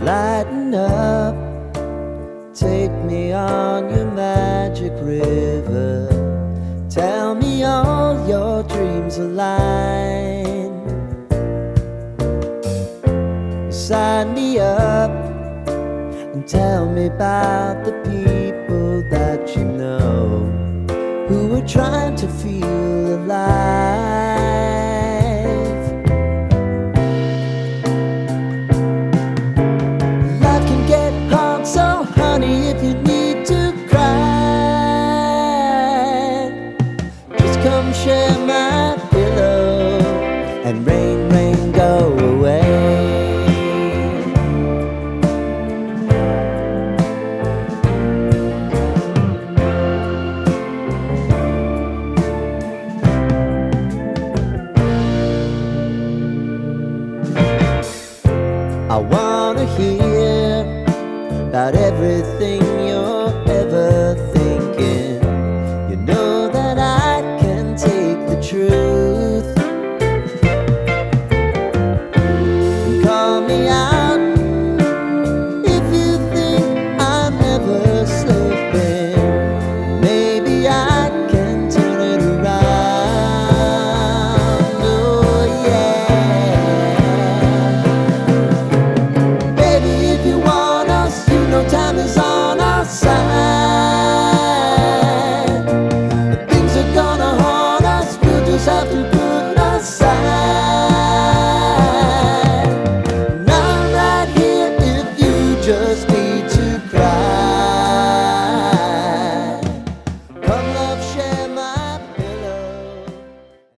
Lighten up, take me on your magic river. Tell me all your dreams align. Sign me up and tell me about the people that you know who are trying to feel alive. Life can get hard, so honey, if you need to cry, just come share my pillow and rain, rain, go away. I wanna hear about everything you